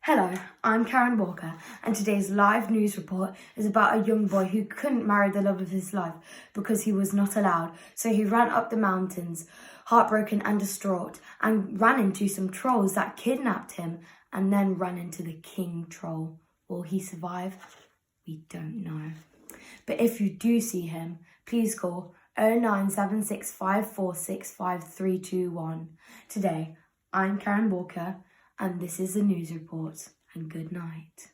Hello, I'm Karen Walker, and today's live news report is about a young boy who couldn't marry the love of his life because he was not allowed. So he ran up the mountains, heartbroken and distraught, and ran into some trolls that kidnapped him and then ran into the king troll. Will he survive? We don't know. But if you do see him, please call 09765465321. Today, I'm Karen Walker, and this is the news report, and good night.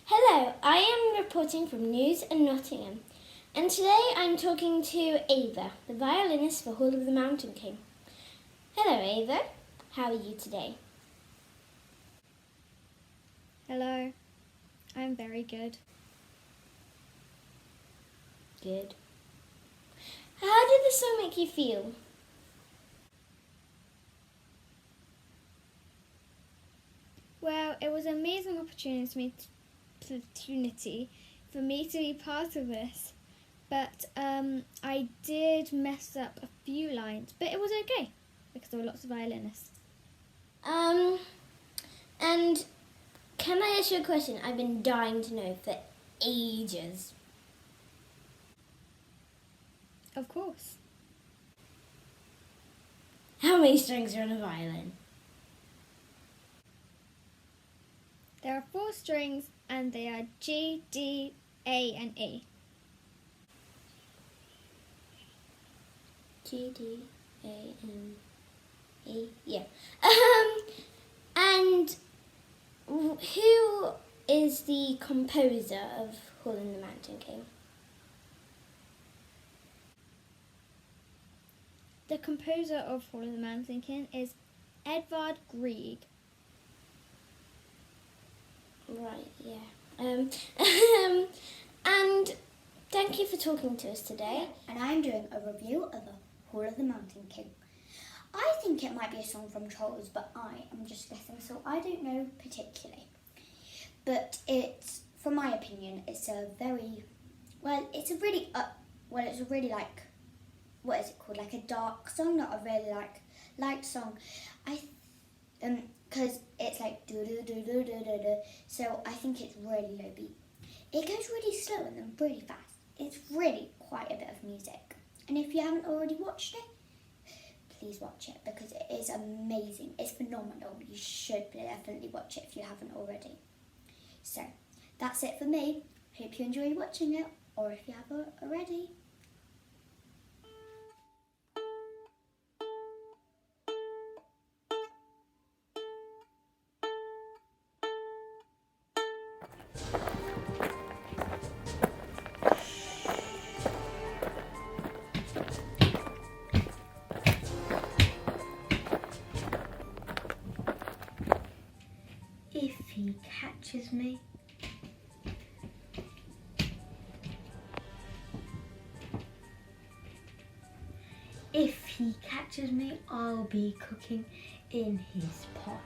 Hello, I am reporting from News and Nottingham, and today I'm talking to Ava, the violinist for Hall of the Mountain King. Hello Ava, how are you today? Hello, I'm very good. Good. How did the song make you feel? Well, it was an amazing opportunity for me to be part of this, but I did mess up a few lines, but it was okay because there were lots of violinists. And can I ask you a question I've been dying to know for ages? Of course. How many strings are on a violin? There are 4 strings and they are G, D, A and E. G, D, A, and E, yeah. And who is the composer of Hall of the Mountain King? The composer of Hall of the Mountain King is Edvard Greig. Right, yeah. And thank you for talking to us today. And I'm doing a review of the Hall of the Mountain King. I think it might be a song from Trolls, but I am just guessing, so I don't know particularly. But it's, for my opinion, it's a very, it's a really like, what is it called? Like a dark song, not a really light song. Because it's like do do do do do do do. So I think it's really low beat. It goes really slow and then really fast. It's really quite a bit of music. And if you haven't already watched it, please watch it because it is amazing. It's phenomenal. You should definitely watch it if you haven't already. So that's it for me. Hope you enjoy watching it, or if you have already. If he catches me, I'll be cooking in his pot.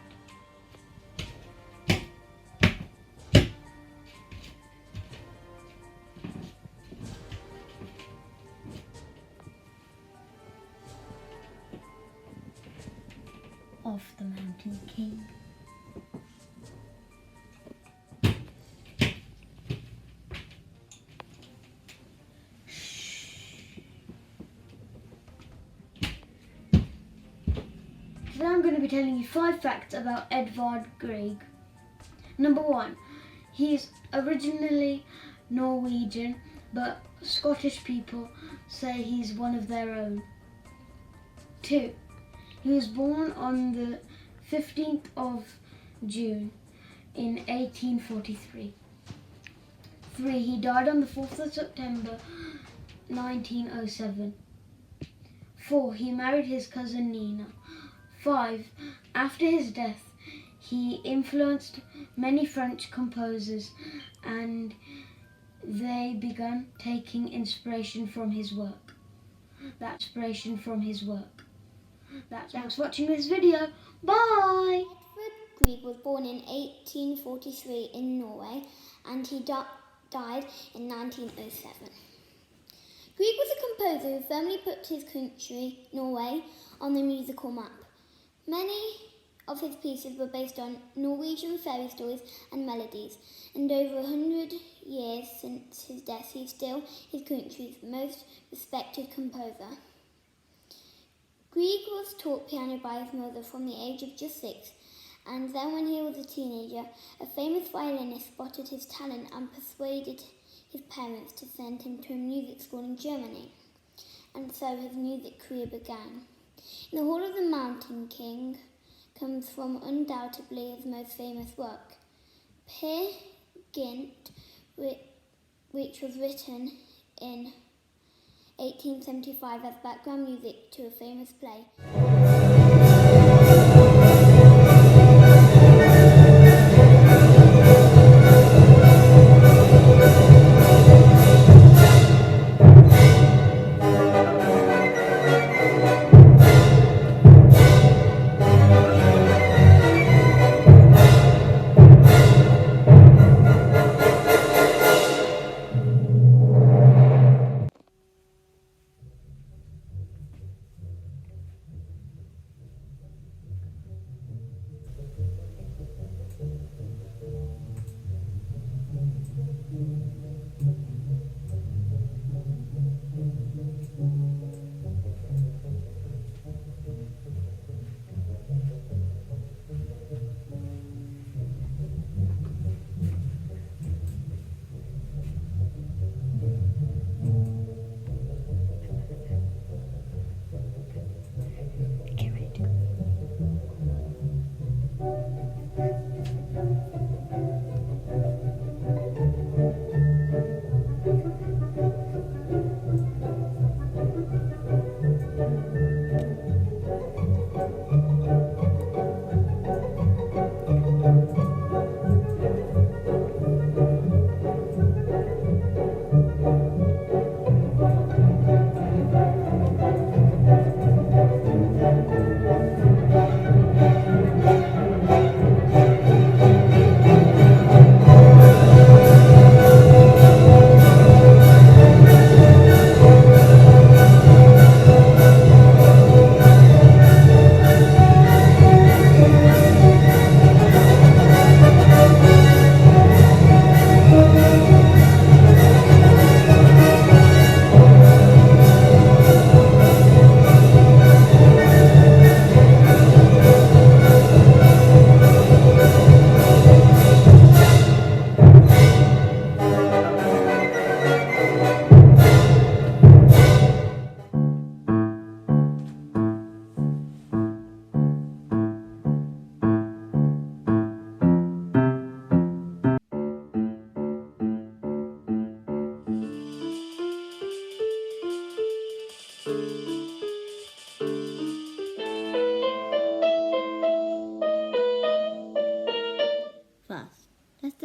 Of the Mountain King. Today I'm going to be telling you 5 facts about Edvard Greig. Number 1, he's originally Norwegian, but Scottish people say he's one of their own. 2, he was born on the 15th of June in 1843. 3, he died on the 4th of September 1907. 4, he married his cousin Nina. 5, after his death, he influenced many French composers and they began taking inspiration from his work. Thanks for watching this video. Bye! Edvard Greig was born in 1843 in Norway and he died in 1907. Greig was a composer who firmly put his country, Norway, on the musical map. Many of his pieces were based on Norwegian fairy stories and melodies, and over 100 years since his death, he's still his country's most respected composer. Greig was taught piano by his mother from the age of just 6, and then when he was a teenager, a famous violinist spotted his talent and persuaded his parents to send him to a music school in Germany, and so his music career began. In the Hall of the Mountain King comes from undoubtedly his most famous work, Peer Gynt, which was written in 1875 as background music to a famous play.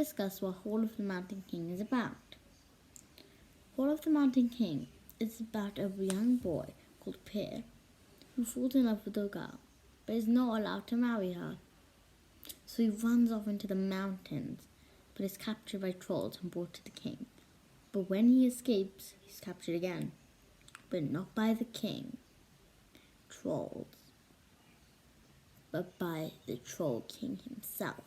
discuss what Hall of the Mountain King is about. Hall of the Mountain King is about a young boy called Peer who falls in love with a girl but is not allowed to marry her. So he runs off into the mountains but is captured by trolls and brought to the king. But when he escapes, he's captured again, but not by the king, trolls, but by the Troll King himself.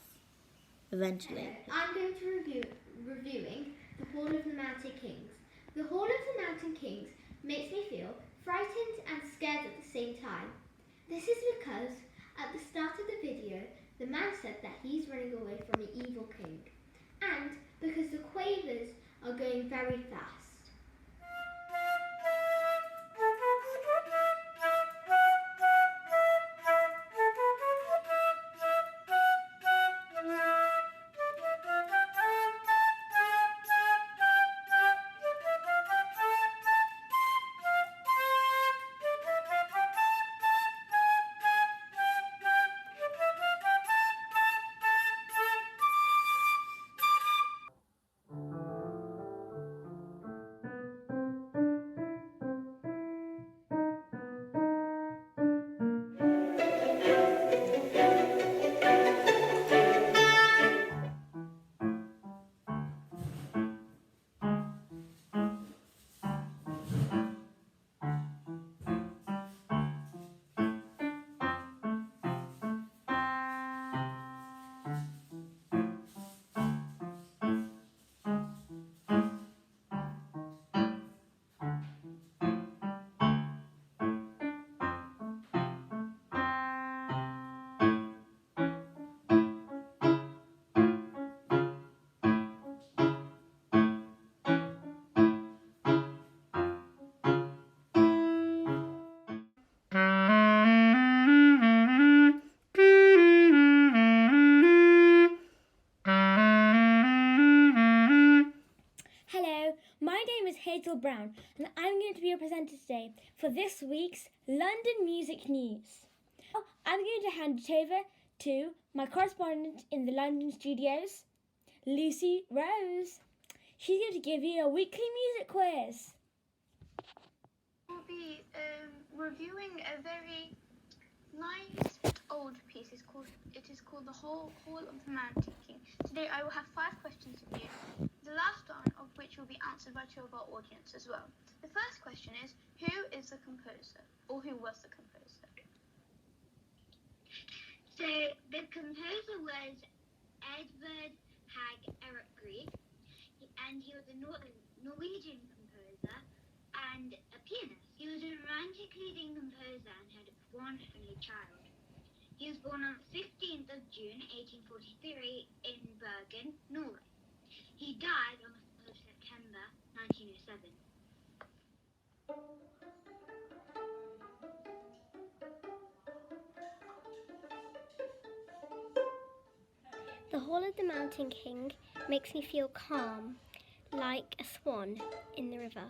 Eventually, I'm going to reviewing the Hall of the Mountain Kings. The Hall of the Mountain Kings makes me feel frightened and scared at the same time. This is because at the start of the video, the man said that he's running away from an evil king, and because the quavers are going very fast. Hello, my name is Hazel Brown and I'm going to be your presenter today for this week's London Music News. I'm going to hand it over to my correspondent in the London studios, Lucy Rose. She's going to give you a weekly music quiz. We'll be reviewing a very nice but old piece. It is called The Hall of the Mountain King. Today I will have 5 questions of you, the last one of which will be answered by 2 of our audience as well. The first question is, who is the composer, or who was the composer? So the composer was Edvard Greig, and he was a Norwegian composer and a pianist. He was a romantic leading composer and had one only child. He was born on the 15th of June 1843 in Bergen, Norway. He died on the 4th of September 1907. The Hall of the Mountain King makes me feel calm, like a swan in the river.